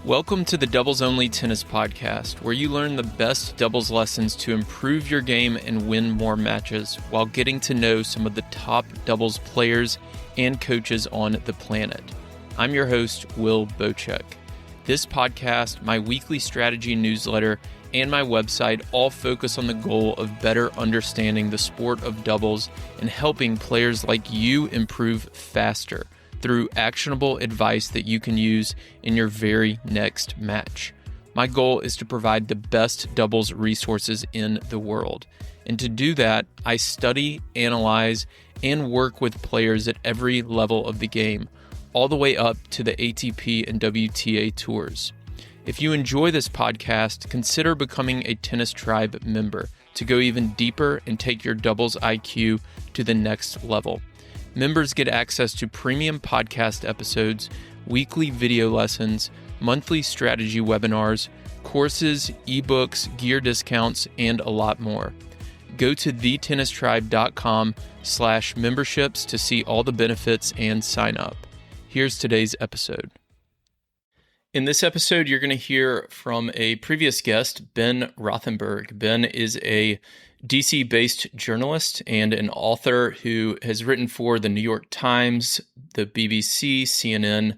Welcome to the Doubles Only Tennis Podcast, where you learn the best doubles lessons to improve your game and win more matches while getting to know some of the top doubles players and coaches on the planet. I'm your host, Will Bochek. This podcast, my weekly strategy newsletter, and my website all focus on the goal of better understanding the sport of doubles and helping players like you improve faster through actionable advice that you can use in your very next match. My goal is to provide the best doubles resources in the world. And to do that, I study, analyze, and work with players at every level of the game, all the way up to the ATP and WTA tours. If you enjoy this podcast, consider becoming a Tennis Tribe member to go even deeper and take your doubles IQ to the next level. Members get access to premium podcast episodes, weekly video lessons, monthly strategy webinars, courses, ebooks, gear discounts, and a lot more. Go to thetennistribe.com/memberships to see all the benefits and sign up. Here's today's episode. In this episode, you're going to hear from a previous guest, Ben Rothenberg. Ben is a DC-based journalist and an author who has written for the New York Times, the BBC, CNN,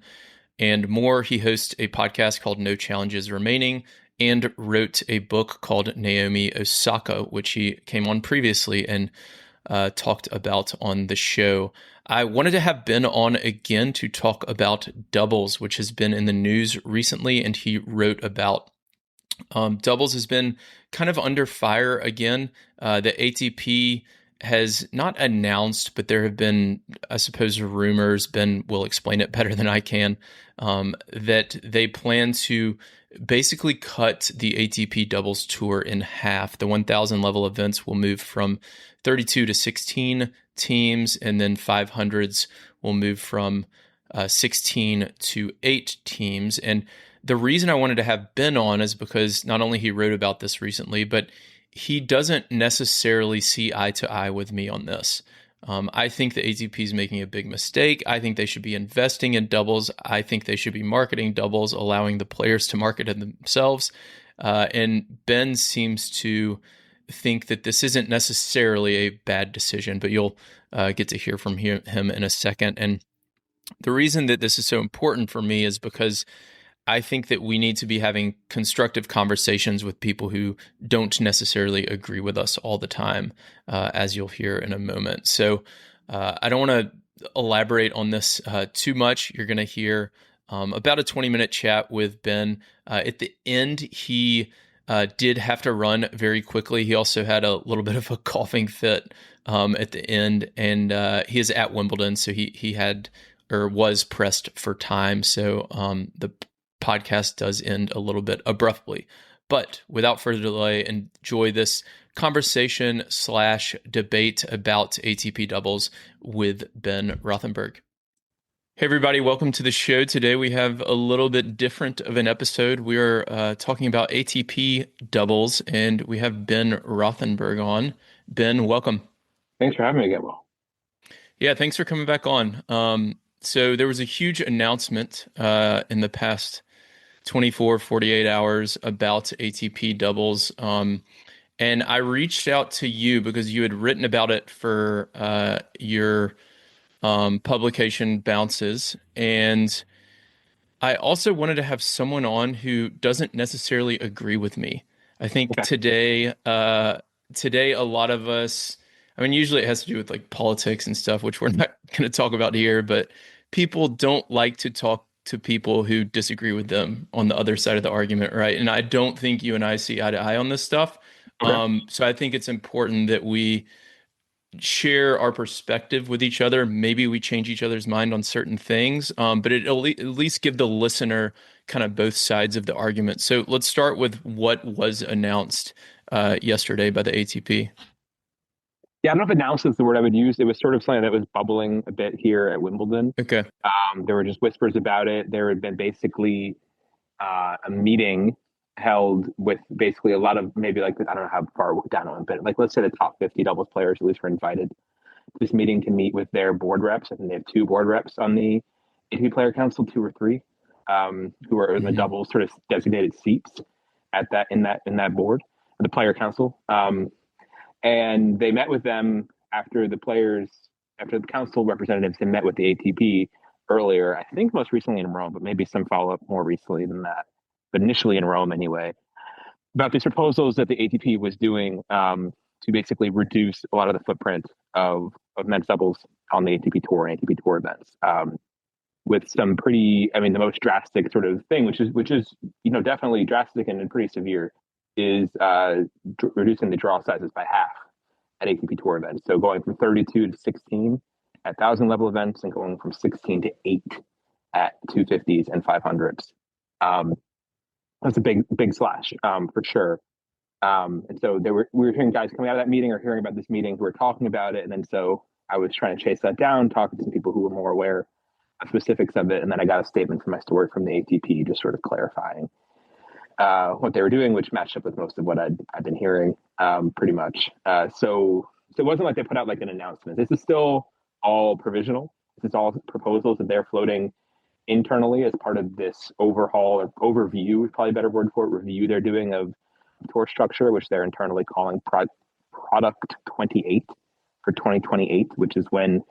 and more. He hosts a podcast called No Challenges Remaining and wrote a book called Naomi Osaka, which he came on previously and talked about on the show. I wanted to have Ben on again to talk about doubles, which has been in the news recently, and he wrote about doubles has been kind of under fire again. The ATP has not announced, but there have been, I suppose, rumors, Ben will explain it better than I can, that they plan to basically cut the ATP doubles tour in half. The 1,000 level events will move from 32 to 16 teams, and then 500s will move from 16 to 8 teams. And the reason I wanted to have Ben on is because not only he wrote about this recently, but he doesn't necessarily see eye to eye with me on this. I think the ATP is making a big mistake. I think they should be investing in doubles. I think they should be marketing doubles, allowing the players to market it themselves. And Ben seems to think that this isn't necessarily a bad decision, but you'll get to hear from him in a second. And the reason that this is so important for me is because I think that we need to be having constructive conversations with people who don't necessarily agree with us all the time, as you'll hear in a moment. So I don't want to elaborate on this too much. You're going to hear about a 20-minute chat with Ben. At the end, he did have to run very quickly. He also had a little bit of a coughing fit at the end, and he is at Wimbledon, so he had or was pressed for time. So the podcast does end a little bit abruptly. But without further delay, enjoy this conversation/debate about ATP doubles with Ben Rothenberg. Hey everybody, welcome to the show. Today we have a little bit different of an episode. We are talking about ATP doubles, and we have Ben Rothenberg on. Ben, welcome. Thanks for having me again, Will. Yeah, thanks for coming back on. So there was a huge announcement in the past 24, 48 hours about ATP doubles. And I reached out to you because you had written about it for your publication Bounces. And I also wanted to have someone on who doesn't necessarily agree with me. I think today a lot of us, I mean, usually it has to do with like politics and stuff, which we're not going to talk about here, but people don't like to talk to people who disagree with them on the other side of the argument, right? And I don't think you and I see eye to eye on this stuff. So I think it's important that we share our perspective with each other. Maybe we change each other's mind on certain things, but it'll at least give the listener kind of both sides of the argument. So let's start with what was announced yesterday by the ATP. Yeah, I don't know if announced is the word I would use. It was sort of something that was bubbling a bit here at Wimbledon. Okay. There were just whispers about it. There had been basically a meeting held with basically a lot of maybe like, I don't know how far down on, but like let's say the top 50 doubles players at least were invited to this meeting to meet with their board reps. I think they have 2 board reps on the ATP Player Council, 2 or 3. who are in the Hmm. doubles sort of designated seats at that board, the player council. And they met with them after the council representatives had met with the ATP earlier, I think most recently in Rome, but maybe some follow up more recently than that, but initially in Rome anyway, about these proposals that the ATP was doing to basically reduce a lot of the footprint of men's doubles on the ATP tour and ATP tour events. With some pretty, I mean, the most drastic sort of thing, which is definitely drastic and pretty severe, is reducing the draw sizes by half at ATP Tour events. So going from 32 to 16 at 1,000 level events, and going from 16 to 8 at 250s and 500s. Um, that's a big slash for sure. And so we were hearing guys coming out of that meeting or hearing about this meeting who were talking about it, and then so I was trying to chase that down, talking to some people who were more aware of specifics of it, and then I got a statement from my steward from the ATP, just sort of clarifying what they were doing, which matched up with most of what I'd been hearing, pretty much. So it wasn't like they put out like an announcement. This is still all provisional. This is all proposals that they're floating internally as part of this overhaul or overview, is probably a better word for it, review they're doing of tour structure, which they're internally calling Product 28 for 2028, which is when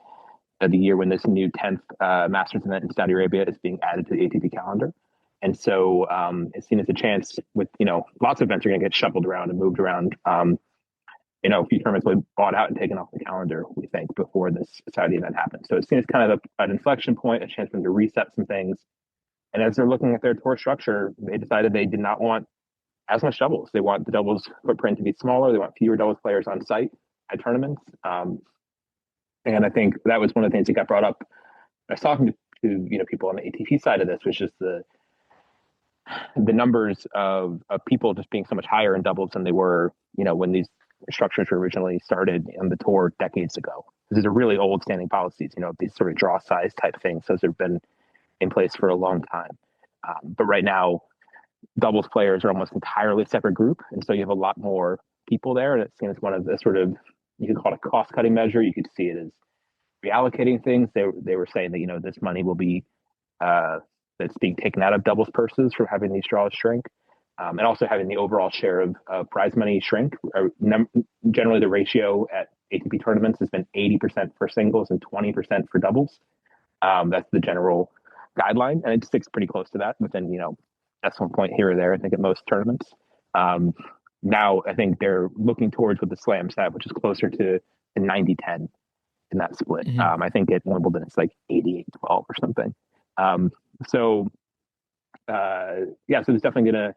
the year when this new 10th Masters event in Saudi Arabia is being added to the ATP calendar. And so it's seen as a chance with, lots of events are going to get shuffled around and moved around. A few tournaments will be bought out and taken off the calendar, we think, before this Saudi event happens. So it's seen as kind of an inflection point, a chance for them to reset some things. And as they're looking at their tour structure, they decided they did not want as much doubles. They want the doubles footprint to be smaller. They want fewer doubles players on site at tournaments. And I think that was one of the things that got brought up. I was talking to people on the ATP side of this, which is the numbers of people just being so much higher in doubles than they were, when these structures were originally started on the tour decades ago. These are really old standing policies, these sort of draw size type things. Those have been in place for a long time. But right now, doubles players are almost entirely separate group. And so you have a lot more people there. And it's seen as one of the sort of, you could call it a cost cutting measure. You could see it as reallocating things. They were saying that, this money will be, that's being taken out of doubles purses from having these draws shrink. And also having the overall share of prize money shrink. Generally, the ratio at ATP tournaments has been 80% for singles and 20% for doubles. That's the general guideline, and it sticks pretty close to that within, at some point here or there, I think, at most tournaments. Now, I think they're looking towards what the slams have, which is closer to 90-10 in that split. Hmm. I think at Wimbledon, it's like 88-12 or something. So it's definitely going to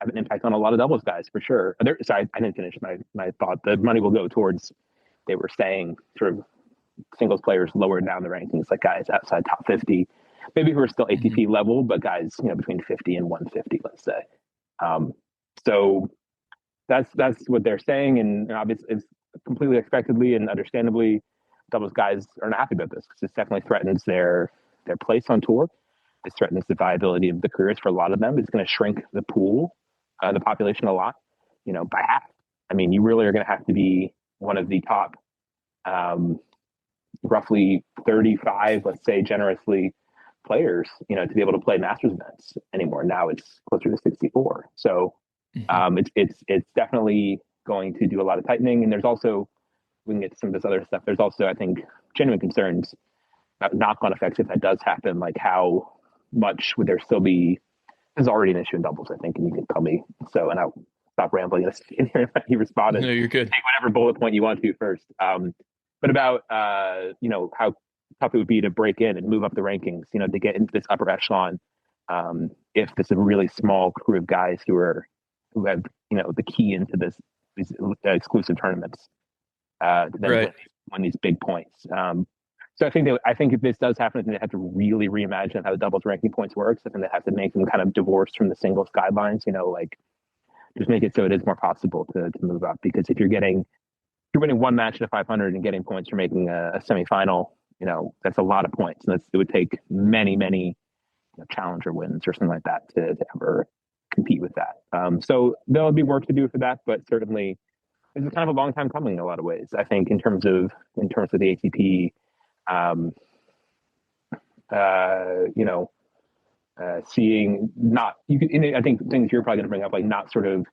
have an impact on a lot of doubles guys for sure. Sorry, I didn't finish my thought. The money will go towards, they were saying, sort of singles players lower down the rankings, like guys outside top 50, maybe who are still Hmm. ATP level, but guys, between 50 and 150, let's say. So that's what they're saying, and obviously, it's completely expectedly and understandably, doubles guys are not happy about this because it definitely threatens their place on tour. It threatens the viability of the careers for a lot of them. It's going to shrink the pool, the population a lot, by half. I mean, you really are going to have to be one of the top, roughly 35, let's say generously, players, to be able to play Masters events anymore. Now it's closer to 64. So Hmm. it's definitely going to do a lot of tightening. And there's also, we can get to some of this other stuff. There's also, I think, genuine concerns about knock-on effects if that does happen. Like how much would there still be? There's already an issue in doubles, I think, and you can tell me. So, and I'll stop rambling in here and let you respond and No, you're good. take whatever bullet point you want to first. But about how tough it would be to break in and move up the rankings, to get into this upper echelon. If there's a really small crew of guys who have the key into these exclusive tournaments, then Right. win these big points. So I think if this does happen, then they have to really reimagine how the doubles ranking points works. I think they have to make them kind of divorced from the singles guidelines. Like just make it so it is more possible to move up. Because if you're winning one match at a 500 and getting points for making a semifinal, that's a lot of points, and it would take many challenger wins or something like that to ever compete with that. So there'll be work to do for that, but certainly it's kind of a long time coming in a lot of ways. I think in terms of the ATP, um, you know, seeing not you can. I think things you're probably going to bring up, like not sort of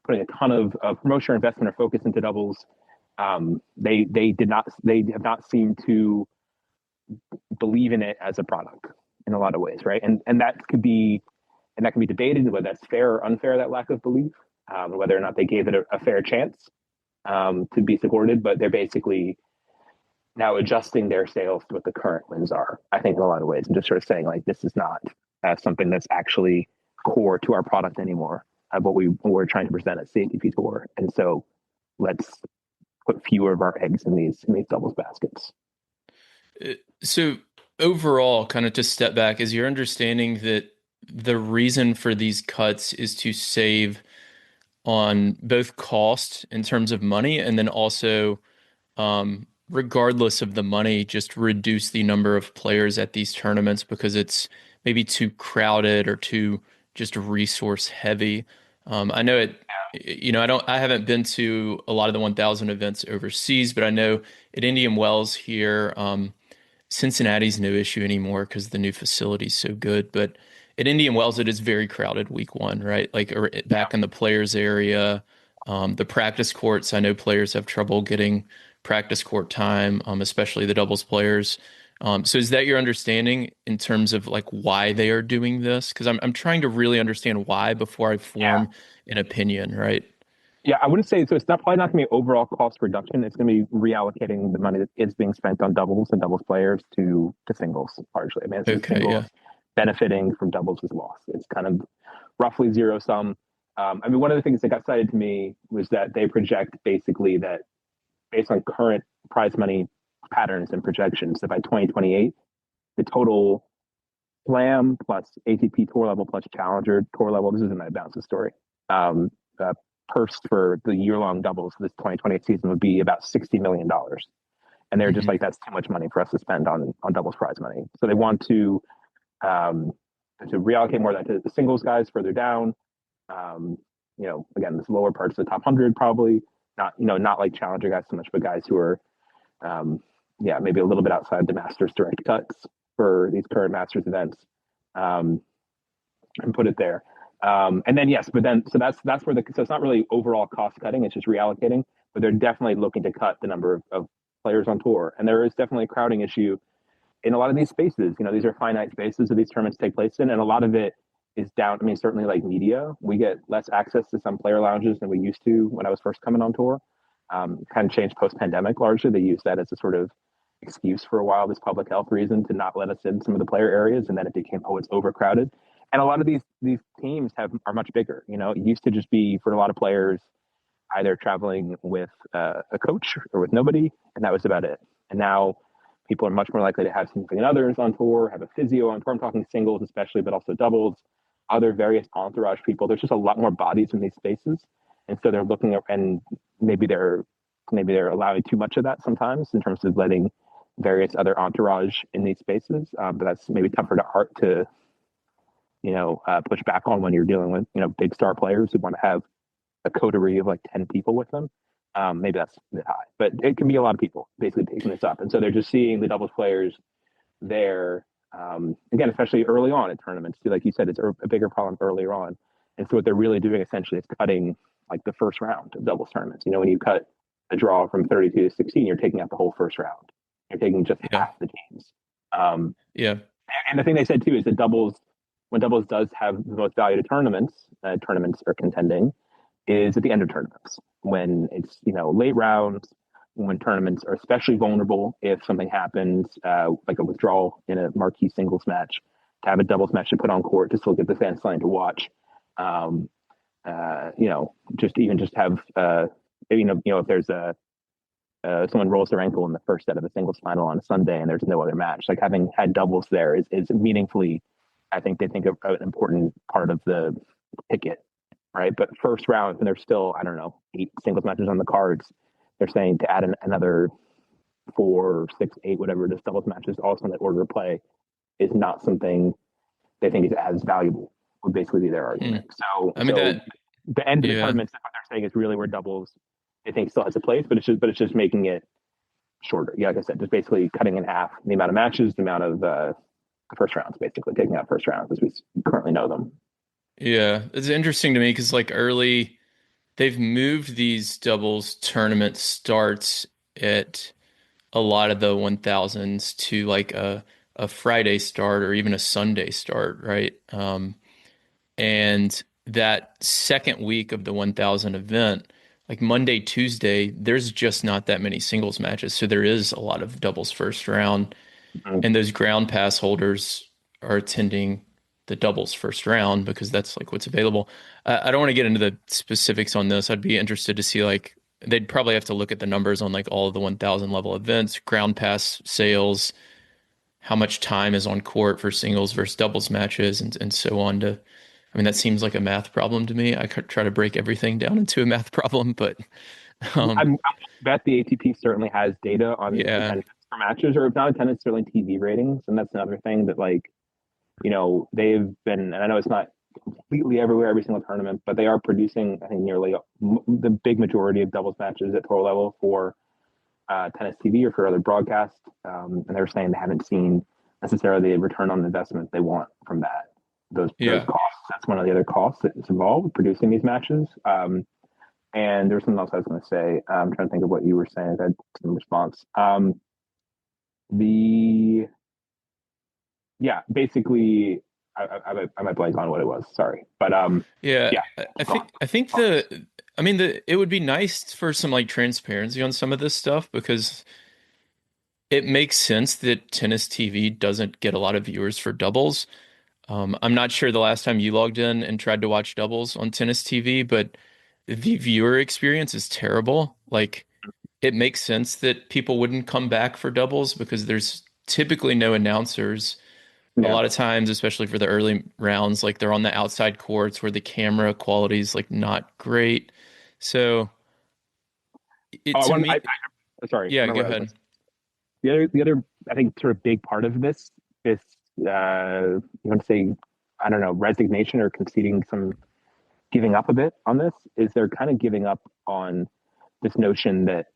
putting a ton of promotion or investment or focus into doubles. They have not seemed to believe in it as a product in a lot of ways, right? And that can be debated whether that's fair or unfair, that lack of belief, whether or not they gave it a fair chance to be supported. But they're basically now adjusting their sales to what the current wins are, I think, in a lot of ways, and just sort of saying like this is not something that's actually core to our product anymore of what we're trying to present at the ATP Tour. And so let's put fewer of our eggs in these doubles baskets. So overall, kind of to step back, is your understanding that the reason for these cuts is to save on both cost in terms of money and then also, regardless of the money, just reduce the number of players at these tournaments because it's maybe too crowded or too just resource heavy. I know it, I haven't been to a lot of the 1000 events overseas, but I know at Indian Wells here, Cincinnati's no issue anymore because the new facility's so good. But at Indian Wells, it is very crowded week one, right? Like or Yeah. back in the players area, the practice courts. I know players have trouble getting practice court time, especially the doubles players. So is that your understanding in terms of like why they are doing this? Because I'm trying to really understand why before I Yeah. form an opinion, right? Yeah, I wouldn't say so. It's not probably not going to be overall cost reduction. It's going to be reallocating the money that is being spent on doubles and doubles players to singles largely. I mean, it's Okay, singles yeah. benefiting from doubles is loss. It's kind of roughly zero sum. I mean, one of the things that got cited to me was that they project basically that based on current prize money patterns and projections, that by 2028, the total Slam plus ATP Tour level plus Challenger Tour level. This isn't my bounces story. Um, uh, Purse for the year long doubles this 2028 season would be about $60 million, and they're just Hmm. like that's too much money for us to spend on doubles prize money. So they want um, to reallocate more of that to the singles guys further down. Um, again, this lower parts of the top 100 probably not like challenger guys so much, but guys who are um, yeah, maybe a little bit outside the Masters direct cuts for these current Masters events, um, and put it there. And then yes, but then so that's where so it's not really overall cost cutting; it's just reallocating. But they're definitely looking to cut the number of players on tour, and there is definitely a crowding issue in a lot of these spaces. These are finite spaces that these tournaments take place in, and a lot of it is down. I mean, certainly like media, we get less access to some player lounges than we used to when I was first coming on tour. Kind of changed post pandemic largely. They used that as a sort of excuse for a while, this public health reason to not let us in some of the player areas, and then it became, oh, it's overcrowded. And a lot of these teams are much bigger. It used to just be for a lot of players either traveling with a coach or with nobody, and that was about it. And now people are much more likely to have significant others on tour, have a physio on tour. I'm talking singles especially, but also doubles, other various entourage people. There's just a lot more bodies in these spaces, and so they're looking at, and maybe they're allowing too much of that sometimes in terms of letting various other entourage in these spaces. But that's maybe tougher to art to push back on when you're dealing with big star players who want to have a coterie of like 10 people with them. Maybe that's a bit high, but it can be a lot of people basically picking this up. And so they're just seeing the doubles players there, again, especially early on in tournaments. Too, like you said, it's a bigger problem earlier on. And so what they're really doing essentially is cutting like the first round of doubles tournaments. When you cut a draw from 32 to 16, you're taking out the whole first round. You're taking just Yeah. half the teams. Um, Yeah. and the thing they said too is that when doubles does have the most value to tournaments are contending is at the end of tournaments when it's late rounds, when tournaments are especially vulnerable if something happens, like a withdrawal in a marquee singles match, to have a doubles match to put on court to still get the fans starting to watch. um, just have if there's someone rolls their ankle in the first set of a singles final on a Sunday and there's no other match, like having had doubles there is meaningfully, I think they think of an important part of the ticket, right? But first round, and there's still, I don't know, 8 singles matches on the cards, they're saying to add another 4, 6, 8, whatever it is, doubles matches also in that order of play is not something they think is as valuable, would basically be their Hmm. argument. So, I mean so that, the end of the yeah. tournament, what they're saying is really where doubles they think still has a place, but it's just making it shorter. Yeah, like I said, just basically cutting in half the amount of matches, the amount of first rounds, basically taking out first rounds as we currently know them. Yeah, it's interesting to me because like early, they've moved these doubles tournament starts at a lot of the 1000s to like a Friday start or even a Sunday start, right? And that second week of the 1000 event, like Monday, Tuesday, there's just not that many singles matches. So there is a lot of doubles first round. Mhm. And those ground pass holders are attending the doubles first round because that's like what's available. I don't want to get into the specifics on this. I'd be interested to see like they'd probably have to look at the numbers on like all of the 1000 level events, ground pass sales, how much time is on court for singles versus doubles matches, and so on. To, I mean, that seems like a math problem to me. I could try to break everything down into a math problem, but I bet the ATP certainly has data on yeah, attendance for matches, or if not attendance, certainly TV ratings, and that's another thing that like they've been, and I know it's not completely everywhere every single tournament, but they are producing I think nearly the big majority of doubles matches at pro level for tennis TV or for other broadcasts, and they're saying they haven't seen necessarily the return on investment they want from that. Those yeah, costs. That's one of the other costs that's involved with producing these matches. And there's something else I was going to say. I'm trying to think of what you were saying. I had some response. The basically, I might blank on what it was. Sorry, but yeah. yeah, I think the I mean the it would be nice for some like transparency on some of this stuff because it makes sense that tennis TV doesn't get a lot of viewers for doubles. I'm not sure the last time you logged in and tried to watch doubles on tennis TV, but the viewer experience is terrible. Like, it makes sense that people wouldn't come back for doubles because there's typically no announcers. A yeah. lot of times, especially for the early rounds, like they're on the outside courts where the camera quality is like not great. So, Oh, it to me, sorry, I yeah, remember go what I was going to ahead. say. The other, I think, sort of big part of this, you want to say, I don't know, resignation or conceding some, giving up a bit on this, is they're kind of giving up on this notion that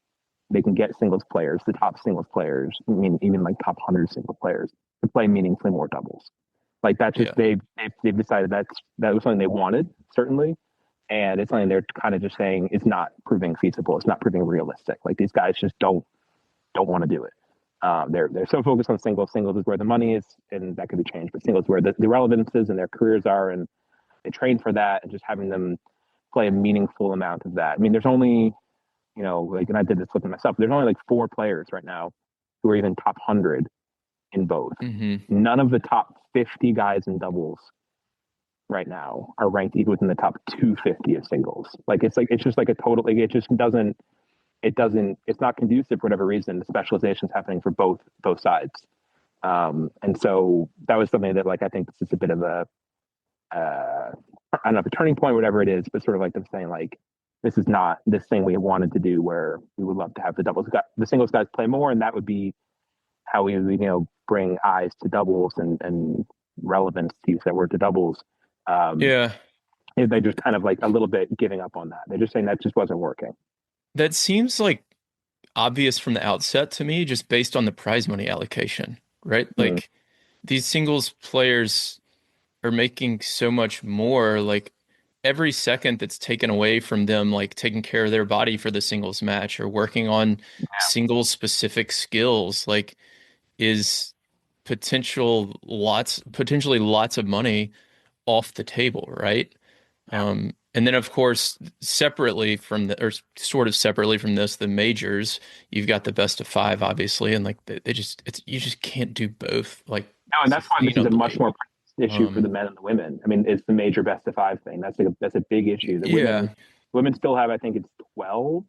they can get singles players, the top singles players, I mean, even like top 100 single players, to play meaningfully more doubles. Like that's just Yeah, they've decided that was something they wanted certainly, and it's something they're kind of just saying is not proving feasible. It's not proving realistic. Like these guys just don't want to do it. They're so focused on singles. Singles is where the money is, and that could be changed. But singles is where the relevances and their careers are, and they train for that. And just having them play a meaningful amount of that. I mean, there's only like, and I did this looking myself. There's only like 4 players right now who are even top 100 in both. hmm, None of the top 50 guys in doubles right now are ranked even within the top 250 of singles. Like it's just like a total. Like it just doesn't it's not conducive for whatever reason. The specialization is happening for both sides, and so that was something that like I think this is a bit of a I don't know if a turning point, whatever it is, but sort of like them saying like this is not this thing we wanted to do where we would love to have the singles guys play more, and that would be how we bring eyes to doubles and relevance to use that word to doubles. Um, yeah. they just kind of like a little bit giving up on that. They're just saying that just wasn't working. That seems like obvious from the outset to me, just based on the prize money allocation, right? Mm, Like these singles players are making so much more. Like every second that's taken away from them, like taking care of their body for the singles match or working on singles specific skills, like is potentially lots of money off the table, right? yeah. And then of course, separately from the, or sort of separately from this, the majors, you've got the best of five, obviously, and like they just, it's you just can't do both, like No, and that's why this is a much sustainably. more issue for the Um, men and the women. I mean, it's the major best of five thing. That's a big issue. The yeah, women still have, I think it's 12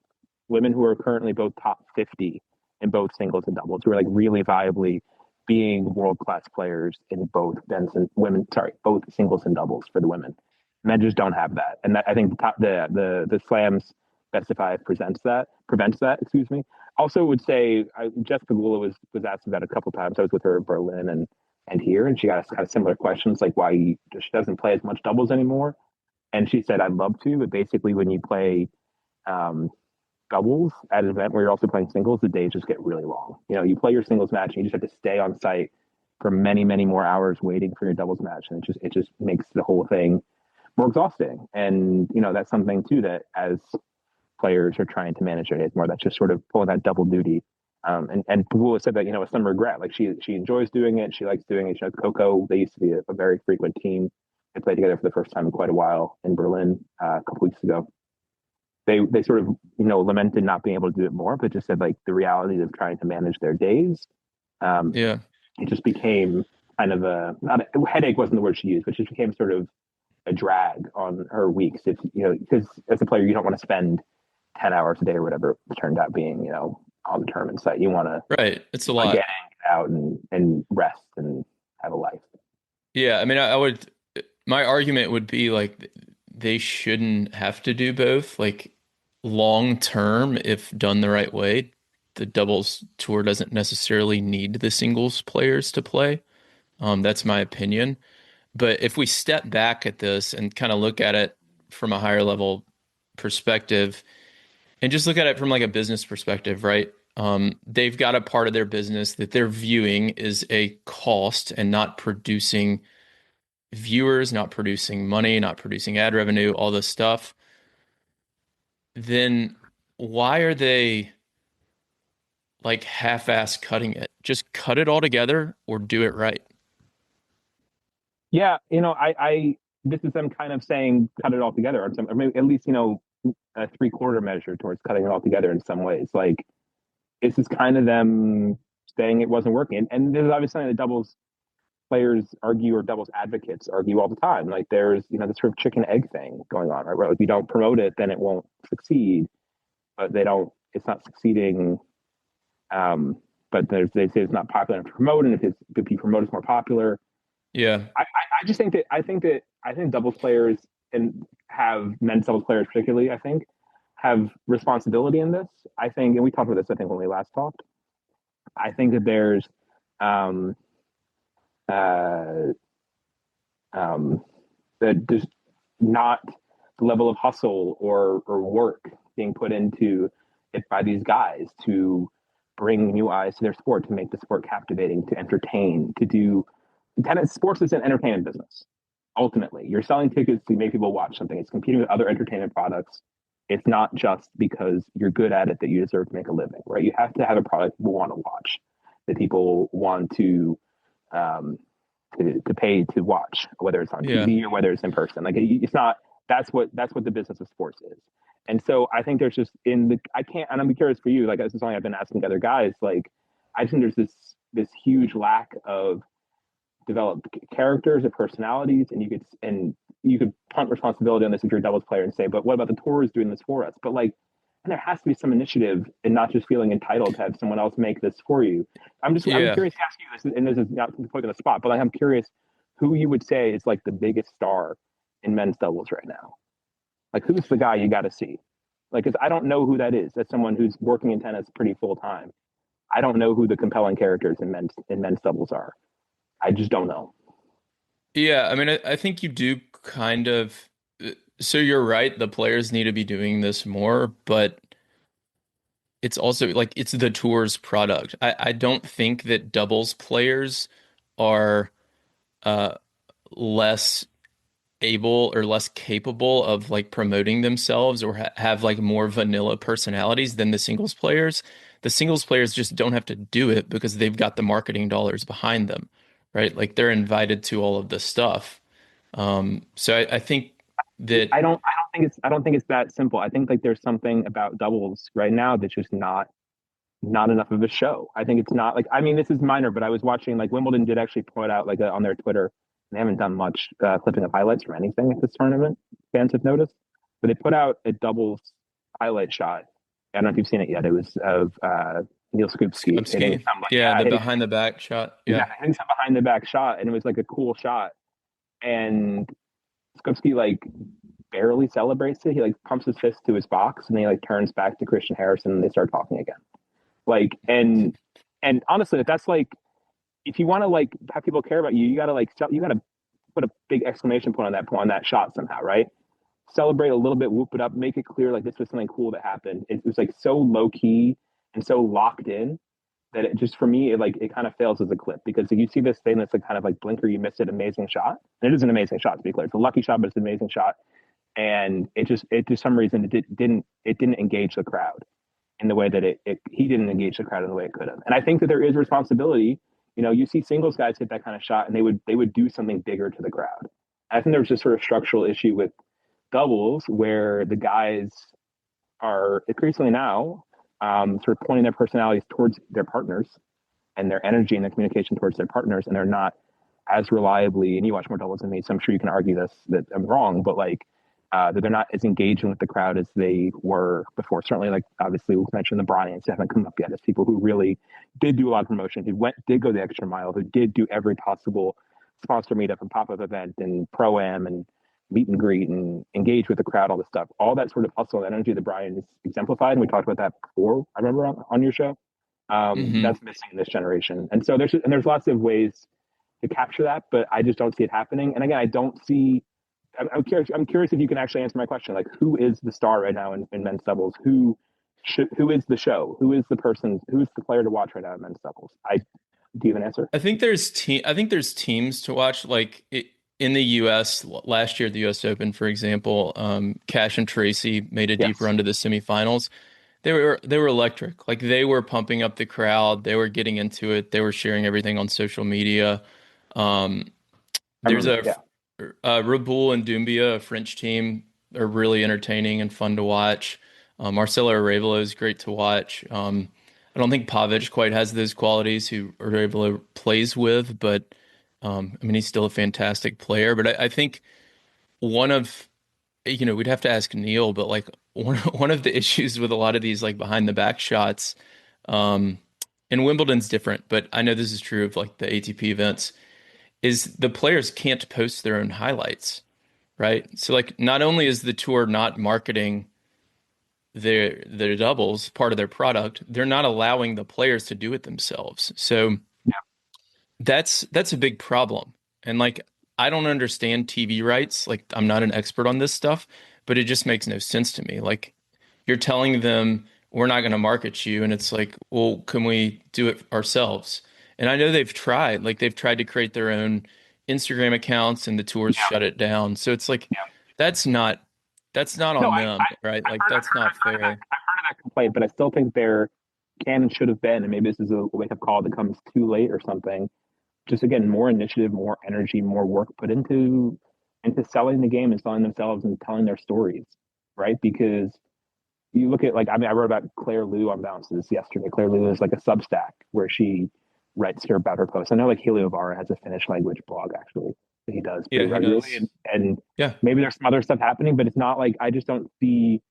women who are currently both top 50 in both singles and doubles, who are like really viably being world class players in both men's and women. Sorry, both singles and doubles for the women. Men just don't have that, and that, I think the slams best of five prevents that. Excuse me. Also, would say Jessica Pegula was asked about it a couple times. I was with her in Berlin and here, and she got kind of similar questions like why she doesn't play as much doubles anymore. And she said, "I'd love to, but basically, when you play um, doubles at an event where you're also playing singles, the days just get really long. You play your singles match, and you just have to stay on site for many, many more hours waiting for your doubles match, and it just makes the whole thing more exhausting. And that's something too that as players are trying to manage their days more, that's just sort of pulling that double duty. And Pavula has said that with some regret, like she enjoys doing it, she likes doing it. She knows Coco. They used to be a very frequent team. They played together for the first time in quite a while in Berlin a couple weeks ago. They sort of lamented not being able to do it more, but just said like the reality of trying to manage their days. Um, Yeah. it just became kind of not a headache wasn't the word she used, but just became sort of a drag on her weeks. If because as a player you don't want to spend 10 hours a day or whatever it turned out being on the tournament site. You want to Right. It's a get lot. out and rest and have a life. Yeah. I mean, I would, my argument would be like they shouldn't have to do both. Like long term, if done the right way, the doubles tour doesn't necessarily need the singles players to play. That's my opinion. But if we step back at this and kind of look at it from a higher level perspective and just look at it from like a business perspective, right? They've got a part of their business that they're viewing is a cost and not producing viewers, not producing money, not producing ad revenue, all this stuff. Then why are they like half-ass cutting it? Just cut it all together or do it right. Yeah, I this is them kind of saying cut it all together on some, or maybe at least a three-quarter measure towards cutting it all together in some ways. Like this is kind of them saying it wasn't working, and there's obviously something that doubles players argue or doubles advocates argue all the time. Like there's this sort of chicken egg thing going on, right? Where like you don't promote it, then it won't succeed, but they don't. It's not succeeding. But they say it's not popular enough to promote, and if you promote, it's more popular. Yeah. I just think that I think doubles players and have men's doubles players particularly. I think have responsibility in this. I think, and we talked about this. I think when we last talked. I think that there's um, uh, that there's not the level of hustle or work being put into it by these guys to bring new eyes to their sport, to make the sport captivating, to entertain, to do tennis. Sports is an entertainment business. Ultimately, you're selling tickets to make people watch something. It's competing with other entertainment products. It's not just because you're good at it that you deserve to make a living, right? You have to have a product people want to watch, that people want um, to pay to watch, whether it's on Yeah. TV or whether it's in person. Like it's not. That's what the business of sports is. And so I think there's just I can't, and I'm curious for you. Like this is something I've been asking other guys. Like I think there's this huge lack of developed characters and personalities, and you could punt responsibility on this if you're a doubles player and say, but what about the tours doing this for us? But like, and there has to be some initiative and not just feeling entitled to have someone else make this for you. I'm Yeah. curious to ask you this, and this is not to put in the spot, but like, I'm curious who you would say is like the biggest star in men's doubles right now. Like, who's the guy you got to see? Like, cause I don't know who that is. That's someone who's working in tennis pretty full time. I don't know who the compelling characters in men's doubles are. I just don't know. Yeah, I mean, I think you do kind of. So you're right. The players need to be doing this more, but it's also like it's the tour's product. I don't think that doubles players are uh, less able or less capable of like promoting themselves or ha have like more vanilla personalities than the singles players. The singles players just don't have to do it because they've got the marketing dollars behind them, right? Like they're invited to all of this stuff. So I think that, I don't think it's that simple. I think like there's something about doubles right now that's just not enough of a show. I think it's not like, I mean, this is minor, but I was watching like Wimbledon did actually point out like on their Twitter. They haven't done much clipping of highlights from anything at this tournament. Fans have noticed, but they put out a doubles highlight shot. I don't know if you've seen it yet. It was of Neil Skupski hitting Skupski, somebody, yeah, the hitting behind the back shot. Yeah. exactly hitting some behind the back shot, and it was like a cool shot. And Skupski like barely celebrates it. He like pumps his fist to his box, and then he like turns back to Christian Harrison, and they start talking again. Like and honestly, if that's like if you want to like have people care about you, you gotta put a big exclamation point on that shot somehow, right? Celebrate a little bit, whoop it up, make it clear like this was something cool that happened. It was like so low key and so locked in that it just, for me, it kind of fails as a clip, because if you see this thing that's like kind of like blinker, you missed it, amazing shot, and it is an amazing shot, to be clear. It's a lucky shot, but it's an amazing shot. And it for some reason it didn't engage the crowd in the way that he didn't engage the crowd in the way it could have. And I think that there is responsibility. You see singles guys hit that kind of shot, and they would do something bigger to the crowd. I think there's this sort of structural issue with doubles where the guys are increasingly now sort of pointing their personalities towards their partners and their energy and their communication towards their partners, and they're not as reliably. And you watch more doubles than me, so I'm sure you can argue this that I'm wrong, but like that they're not as engaging with the crowd as they were before. Certainly, like obviously we mentioned the Bryants who haven't come up yet as people who really did do a lot of promotion, who did go the extra mile, who did do every possible sponsor meetup and pop up event and pro am and meet and greet and engage with the crowd, all this stuff, all that sort of hustle and energy that Brian has exemplified. And we talked about that before, I remember on your show. Hmm. That's missing in this generation. And so there's lots of ways to capture that, but I just don't see it happening. And again, I don't see. I'm curious. I'm curious if you can actually answer my question. Like, who is the star right now in men's doubles? Who is the show? Who is the person? Who is the player to watch right now in men's doubles? Do you have an answer? I think there's teams to watch in the US last year at the US Open, for example. Cash and Tracy made a deep Yes, run to the semifinals. They were electric. Like they were pumping up the crowd. They were getting into it. They were sharing everything on social media. Um, I there's remember that. Yeah, Raboul and Doumbia, a French team, are really entertaining and fun to watch. Marcelo Arevalo is great to watch. I don't think Pavic quite has those qualities who Arevalo plays with, but I mean he's still a fantastic player. But I think one of we'd have to ask Neil, but like one of the issues with a lot of these like behind the back shots, um, and Wimbledon's different, but I know this is true of like the ATP events, is the players can't post their own highlights, right? So like not only is the tour not marketing their doubles part of their product, they're not allowing the players to do it themselves. So that's a big problem. And like I don't understand TV rights. Like I'm not an expert on this stuff, but it just makes no sense to me. Like you're telling them we're not going to market you, and it's like, well, can we do it ourselves? And I know they've tried to create their own Instagram accounts, and the tours yeah, shut it down. So it's like yeah. that's not that's not No, on them, right? Like that's not fair. I've heard of that complaint, but I still think there can and should have been, and maybe this is a wake up call that comes too late or something. Just again, more initiative, more energy, more work put into selling the game and selling themselves and telling their stories, right? Because you look at, like, I mean, I wrote about Claire Liu on Bounces yesterday. Claire Liu is like a Substack where she writes here about her posts. I know like Helio Vara has a Finnish language blog actually that he does Yeah, pretty he regularly, does. and Yeah. maybe there's some other stuff happening, but it's not like I just don't see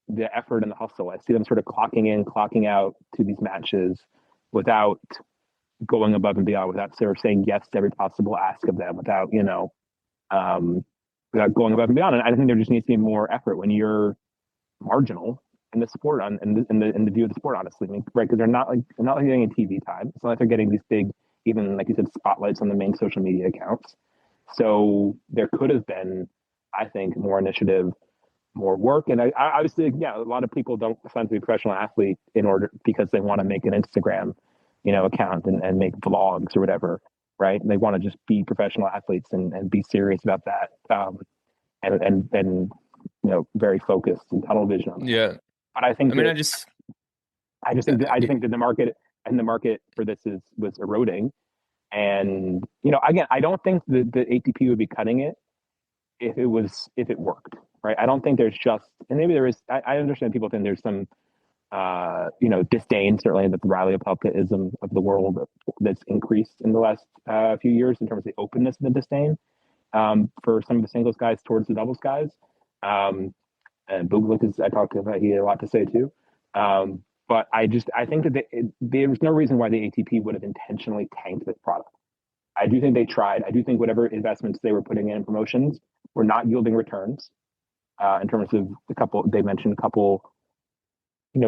the effort and the hustle. I see them sort of clocking in, clocking out to these matches without going above and beyond, without sort of saying yes to every possible ask of them, um, without going above and beyond. And I think there just needs to be more effort when you're marginal in the sport in the view of the sport, honestly, right? Because they're not like getting a TV time. It's not like they're getting these big, even like you said, spotlights on the main social media accounts. So there could have been, I think, more initiative, more work. And I obviously, yeah, a lot of people don't decide to be professional athletes in order because they want to make an Instagram, account and make vlogs or whatever, right? And they want to just be professional athletes and be serious about that, and very focused and tunnel vision on that. Yeah. But I think I mean, that I just think that the market for this was eroding. And again, I don't think the ATP would be cutting it if it worked, right? I don't think there's just, and maybe there is. I understand people think there's some disdain, certainly the Riley Apelkaism of the world that's increased in the last few years in terms of the openness and the disdain for some of the singles guys towards the doubles guys. And Bublik is, I talked about, he had a lot to say too. But I think that there was no reason why the ATP would have intentionally tanked this product. I do think they tried. I do think whatever investments they were putting in promotions were not yielding returns in terms of they mentioned a couple,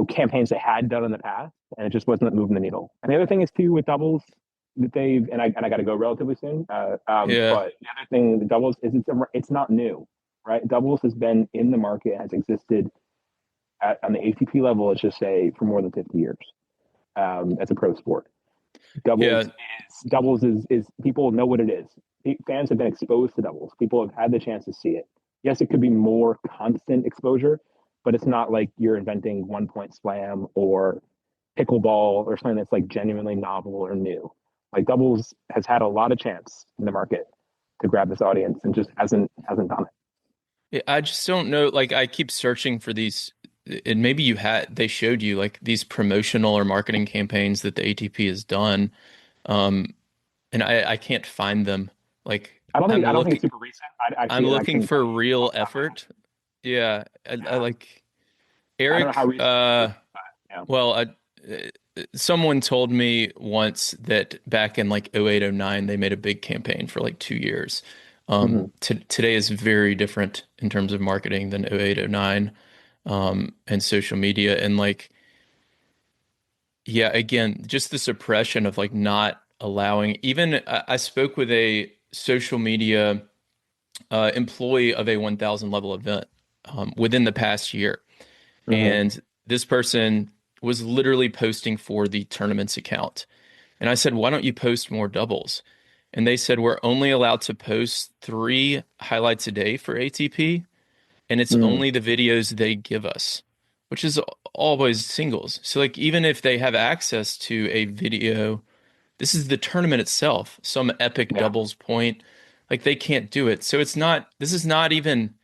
campaigns they had done in the past, and it just wasn't moving the needle. And the other thing is too with doubles that I got to go relatively soon. yeah. But the other thing, the doubles is it's not new, right? Doubles has been in the market, has existed on the ATP level, let's just say, for more than 50 years. as a pro sport. Yeah, Doubles is people know what it is. Fans have been exposed to doubles. People have had the chance to see it. Yes, it could be more constant exposure, but it's not like you're inventing 1 point slam or pickleball or something that's like genuinely novel or new. Like doubles has had a lot of chance in the market to grab this audience and just hasn't done it. I just don't know. Like, I keep searching for these, and maybe they showed you like these promotional or marketing campaigns that the ATP has done, um, and I can't find them. Like, I don't think it's super recent. I'm I looking couldn't tell for you real off the top of my head. effort. Yeah, I Yeah, like I don't know how Eric. recent it is, but yeah. Well, someone told me once that back in like 08, 09, they made a big campaign for like 2 years. Hmm. Today is very different in terms of marketing than 08, 09, and social media. And like, yeah, again, just the suppression of like not allowing, even I spoke with a social media employee of a 1,000 level event within the past year. Hmm. And this person was literally posting for the tournament's account. And I said, why don't you post more doubles? And they said, we're only allowed to post 3 highlights a day for ATP, and it's Hmm. only the videos they give us, which is always singles. So, like, even if they have access to a video, this is the tournament itself, some epic Yeah. doubles point, like, they can't do it. So, this is not even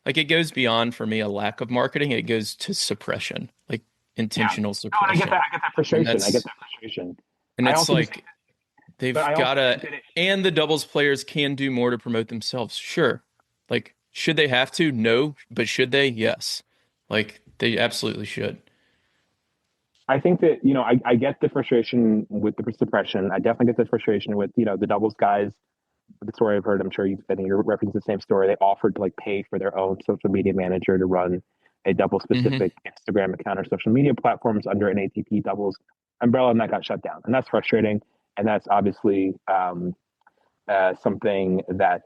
like it goes beyond for me a lack of marketing, it goes to suppression, like Yeah. intentional No, and I get that. suppression. I get that And frustration. I get that's, that frustration. and I it's also just, like, but they've I got also think to, that it, and the doubles players can do more to promote themselves. Sure. Like, should they have to? No. But should they? Yes. Like, they absolutely should. I think that I get the frustration with the suppression. I definitely get the frustration with the doubles guys. The story I've heard, I'm sure I think you're referencing the same story. They offered to like pay for their own social media manager to run a double Hmm. specific Instagram account or social media platforms under an ATP doubles umbrella, and that got shut down. And that's frustrating. And that's obviously something that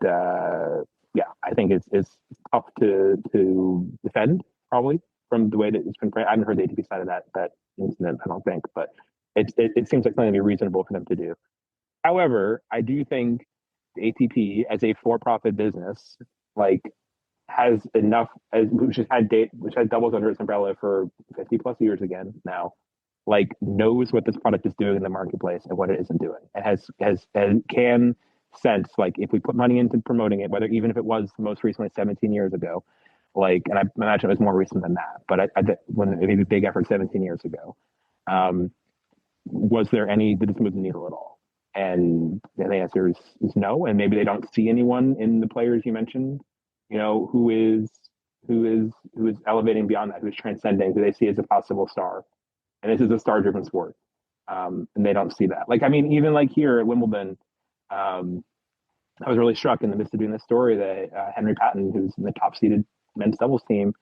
yeah, I think is tough to defend probably from the way that it's been framed. I haven't heard the ATP side of that incident, I don't think, but it seems like something to be reasonable for them to do. However, I do think the ATP as a for-profit business, like, has enough as which has doubles under its umbrella for 50 plus years again now, like knows what this product is doing in the marketplace and what it isn't doing, and has can sense like if we put money into promoting it, whether even if it was most recently 17 years ago, like, and I imagine it was more recent than that, but when it made a big effort 17 years ago, um, was there any did this move the needle at all? And the answer is no. And maybe they don't see anyone in the players you mentioned, who is elevating beyond that, who is transcending, who they see as a possible star. And this is a star-driven sport, and they don't see that. Like, I mean, even like here at Wimbledon, um, I was really struck in the midst of doing this story that Henry Patton, who's in the top-seeded men's doubles team,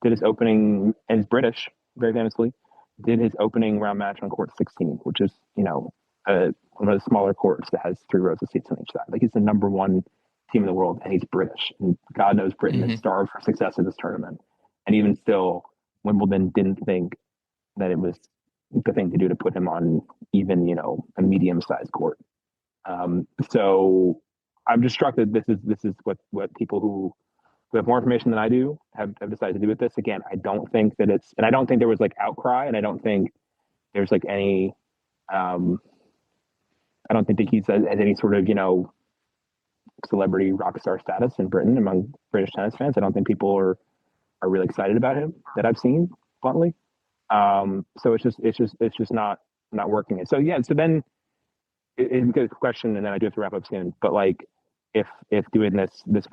did his opening, and he's British, very famously, did his opening round match on court 16, which is, one of the smaller courts that has 3 rows of seats on each side. Like, he's the number one team in the world, and he's British. And God knows Britain is Hmm. starved for success in this tournament. And even still, Wimbledon didn't think that it was the thing to do to put him on even, a medium-sized court. So I'm just struck that this is what people who have more information than I do have decided to do with this. Again, I don't think that and I don't think there was like outcry, and I don't think there's like any, um, I don't think that he's at any sort of, celebrity rock star status in Britain among British tennis fans. I don't think people are really excited about him that I've seen bluntly. So it's just not working. And so, yeah, so then it's a good question, and then I do have to wrap up soon. But like, if doing this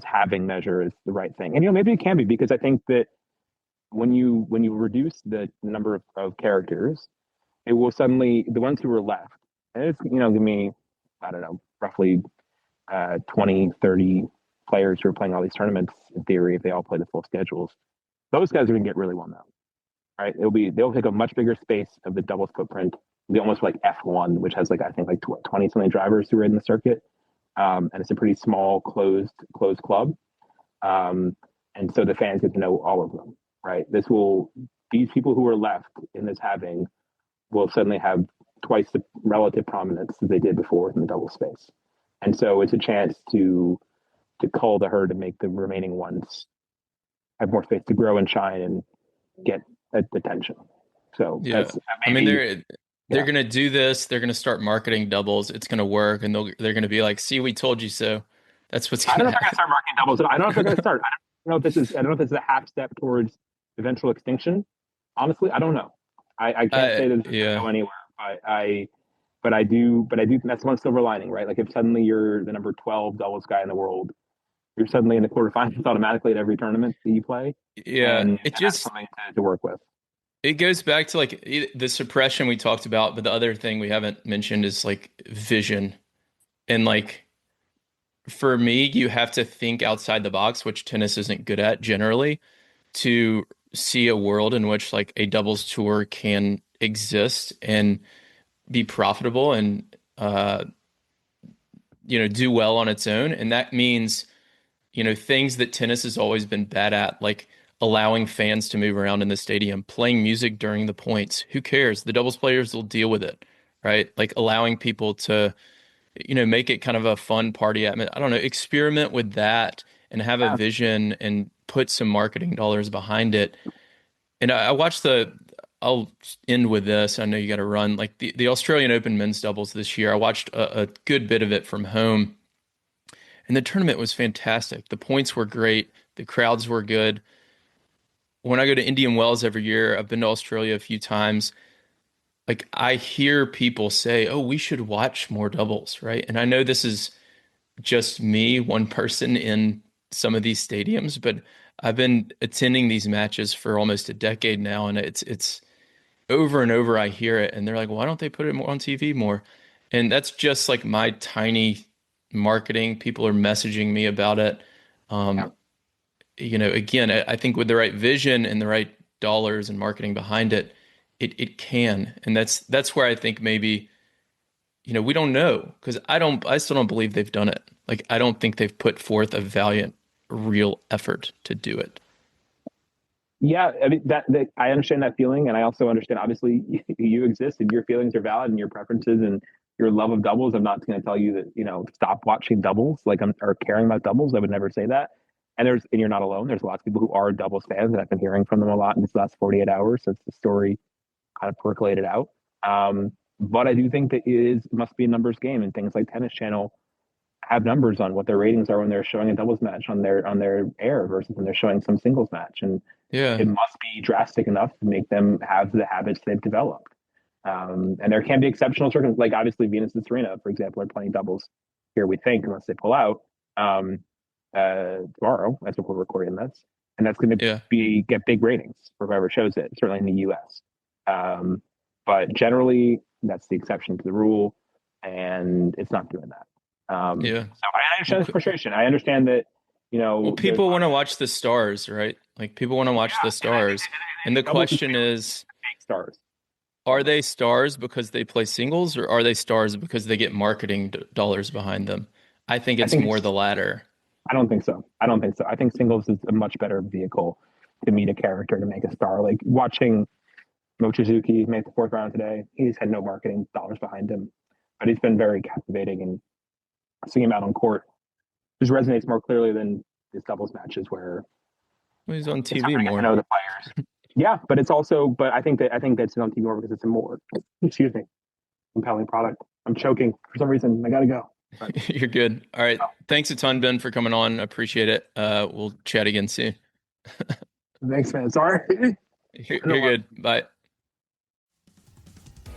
halving measure is the right thing, and maybe it can be, because I think that when you reduce the number of characters, it will suddenly, the ones who are left, and it's, give me, I don't know, roughly 20, 30 players who are playing all these tournaments in theory, if they all play the full schedules, those guys are going to get really well known, right? They'll take a much bigger space of the doubles footprint. It'll be almost like F1, which has like, I think like 20 something drivers who are in the circuit, and it's a pretty small closed club, um, and so the fans get to know all of them, right? These people who are left in this halving will suddenly have twice the relative prominence that they did before in the double space. And so it's a chance to cull the herd and make the remaining ones have more space to grow and shine and get attention. So Yeah. that's I mean, maybe, they're yeah. gonna do this. They're gonna start marketing doubles. It's gonna work, and they're gonna be like, "See, we told you so." That's what's I don't gonna know if they're going to happen. start marketing doubles. I don't know if they're going to start. I don't know if this is. I don't know if this is a half step towards eventual extinction. Honestly, I don't know. I can't say that it's going to Yeah, go anywhere. But I do. But I do. That's one silver lining, right? Like if suddenly you're the number 12 doubles guy in the world, you're suddenly in the quarterfinals automatically at every tournament that you play, yeah. It and that's just something to work with. it goes back to like the suppression we talked about, but the other thing we haven't mentioned is like vision. And like for me, you have to think outside the box, which tennis isn't good at generally, to see a world in which like a doubles tour can exist and be profitable and do well on its own. And that means, things that tennis has always been bad at, like allowing fans to move around in the stadium, playing music during the points. Who cares? The doubles players will deal with it, right? Like allowing people to, make it kind of a fun party atmosphere. I don't know, experiment with that and have a Yeah, vision and put some marketing dollars behind it. And I watched I'll end with this. I know you got to run. Like the Australian Open men's doubles this year, I watched a good bit of it from home. And the tournament was fantastic. The points were great. The crowds were good. When I go to Indian Wells every year, I've been to Australia a few times. Like I hear people say, "Oh, we should watch more doubles," right? And I know this is just me, one person in some of these stadiums, but I've been attending these matches for almost a decade now, and it's over and over I hear it, and they're like, "Why don't they put it more on TV more?" And that's just like my tiny marketing. People are messaging me about it. yeah. Um, again, I think with the right vision and the right dollars and marketing behind it, it can. And that's where I think maybe, we don't know because I still don't believe they've done it. Like I don't think they've put forth a valiant, real effort to do it. Yeah, I mean that I understand that feeling, and I also understand. Obviously, you exist, and your feelings are valid, and your preferences and your love of doubles. I'm not going to tell you that stop watching doubles, like or caring about doubles. I would never say that. And you're not alone. There's lots of people who are doubles fans, and I've been hearing from them a lot in these last 48 hours since the story kind of percolated out. But I do think that it must be a numbers game, and things like Tennis Channel have numbers on what their ratings are when they're showing a doubles match on their air versus when they're showing some singles match, and Yeah, it must be drastic enough to make them have the habits they've developed. And there can be exceptional circumstances, like obviously Venus and Serena, for example, are playing doubles here, we think, unless they pull out tomorrow, as we're recording this. And that's going to yeah, get big ratings for whoever shows it, certainly in the US. Um, but generally, that's the exception to the rule, and it's not doing that. yeah. So I Well, understand this frustration. I understand that, there's people want to watch the stars, right? Like people want to watch the stars. And the doubles is question is, big stars. are they stars because they play singles or are they stars because they get marketing dollars behind them? I think I it's think more it's the latter. I don't think so. I don't think so. I think singles is a much better vehicle to meet a character to make a star. Like watching Mochizuki make the fourth round today, he's had no marketing dollars behind him, but he's been very captivating, and seeing him out on court just resonates more clearly than his doubles matches where Well, he's on it's hard TV to get to more. know the players. Yeah, but it's also, but I think that's on TV more because it's a more, excuse me, compelling product. I'm choking for some reason. I gotta go. But, You're good. All right. oh, Thanks a ton, Ben, for coming on. Appreciate it. We'll chat again soon. thanks, man. Sorry. You're good. Bye.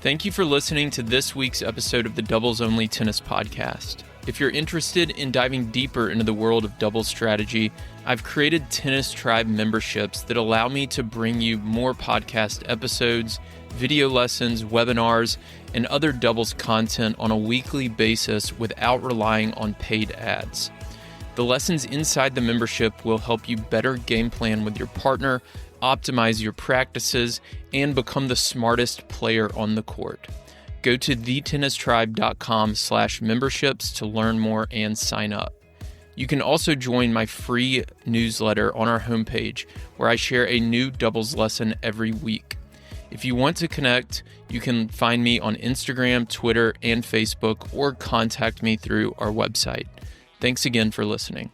Thank you for listening to this week's episode of the Doubles Only Tennis Podcast. If you're interested in diving deeper into the world of doubles strategy, I've created Tennis Tribe memberships that allow me to bring you more podcast episodes, video lessons, webinars, and other doubles content on a weekly basis without relying on paid ads. The lessons inside the membership will help you better game plan with your partner, optimize your practices, and become the smartest player on the court. Go to thetennistribe.com/memberships to learn more and sign up. You can also join my free newsletter on our homepage where I share a new doubles lesson every week. If you want to connect, you can find me on Instagram, Twitter, and Facebook, or contact me through our website. Thanks again for listening.